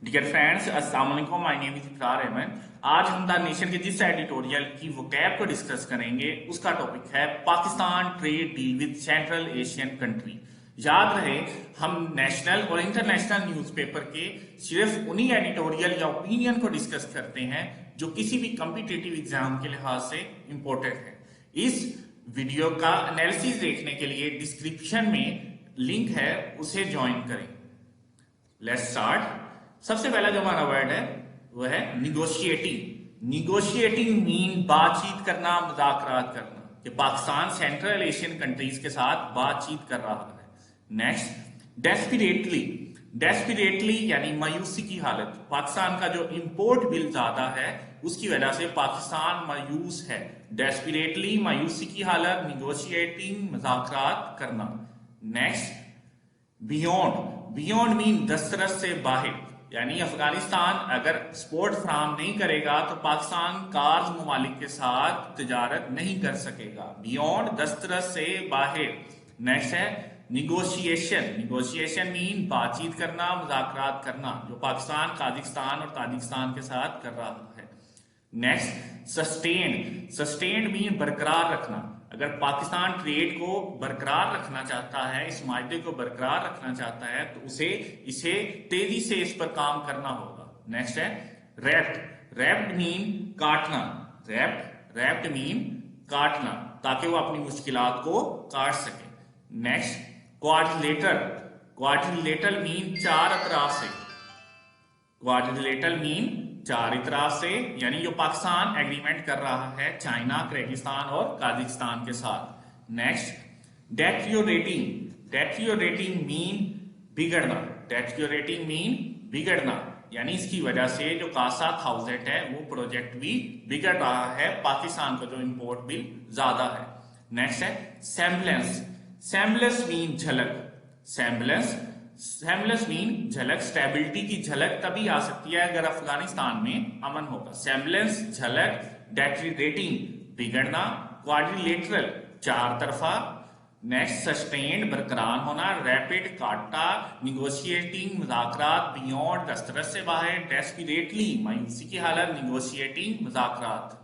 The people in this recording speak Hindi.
डियर फ्रेंड्स, अस्सलाम वालेकुम। माय नेम इज इकरार अहमद। आज हम द नेशन के जिस एडिटोरियल की वोकैब को डिस्कस करेंगे उसका टॉपिक है Pakistan trade deal with central Asian country. याद रहे, हम नेशनल और इंटरनेशनल न्यूज़पेपर के सिर्फ उन्हीं एडिटोरियल या ओपिनियन को डिस्कस करते हैं जो किसी भी कॉम्पिटिटिव एग्जाम के लिहाज से इंपॉर्टेंट है। इस वीडियो का एनालिसिस देखने के लिए डिस्क्रिप्शन में लिंक है, उसे ज्वाइन करें। Let's start. सबसे पहला जो हमारा वर्ड है वो है निगोशिएटिंग। निगोशिएटिंग मीन बातचीत करना, मुज़ाकरात करना, कि पाकिस्तान सेंट्रल एशियन कंट्रीज के साथ बातचीत कर रहा है। नेक्स्ट, डेस्पिरेटली। डेस्पिरेटली यानी मायूसी की हालत। पाकिस्तान का जो इंपोर्ट बिल ज्यादा है उसकी वजह से पाकिस्तान मायूस है। डेस्पिरेटली मायूसी की हालत, निगोशिएटिंग मुज़ाकरात करना। Next, beyond. बियॉन्ड मीन दस्तरस से बाहर, यानी अफगानिस्तान अगर सपोर्ट फराहम नहीं करेगा तो पाकिस्तान कार्ज ममालिक के साथ तिजारत नहीं कर सकेगा। बियॉन्ड दस्तरस से बाहर। नेक्स्ट है निगोशिएशन। निगोशिएशन मीन बातचीत करना, मुज़ाकरात करना, जो पाकिस्तान काजिकिस्तान और ताजिकिस्तान के साथ कर रहा है। Next, sustain. सस्टेन मीन बरकरार रखना। अगर पाकिस्तान ट्रेड को बरकरार रखना चाहता है, इस मायदे को बरकरार रखना चाहता है, तो इसे तेजी से इस पर काम करना होगा। नेक्स्ट है रैप्ट। रैप्ट मीन काटना। रैप्ट मीन काटना, ताकि वो अपनी मुश्किलात को काट सके। Next, quadrilateral. क्वाड्रिलेटरल मीन चार अतराफ से। क्वाड्रिलेटरल मीन चार इतराफ से, यानी जो पाकिस्तान एग्रीमेंट कर रहा है चाइना, किर्गिस्तान और काजिकिस्तान के साथ। नेक्स्ट, डेट्रियोरेटिंग। डेट्रियोरेटिंग मीन बिगड़ना। डेट्रियोरेटिंग मीन बिगड़ना, यानी इसकी वजह से जो कासा थाउजेंड है वो प्रोजेक्ट भी बिगड़ रहा है, पाकिस्तान का जो इंपोर्ट बिल ज्यादा है। नेक्स्ट है सेम्बलेंस। सेम्बलेंस मीन झलक। सेम्बलेंस मीन झलक। स्टेबिलिटी की झलक तभी आ सकती है अगर अफगानिस्तान में अमन होगा। सेम्बलेंस झलक। डेट्रियोरेटिंग बिगड़ना। क्वाड्रिलेटरल चार तरफा। नेक्स्ट, सस्टेन्ड बरकरार होना। रैपिड काटा। निगोशिएटिंग मुज़ाकरात। बियॉन्ड दस्तरस से बाहर। डेस्पिरेटली मायूसी की हालत। निगोशिएटिंग मुज़ाकरात।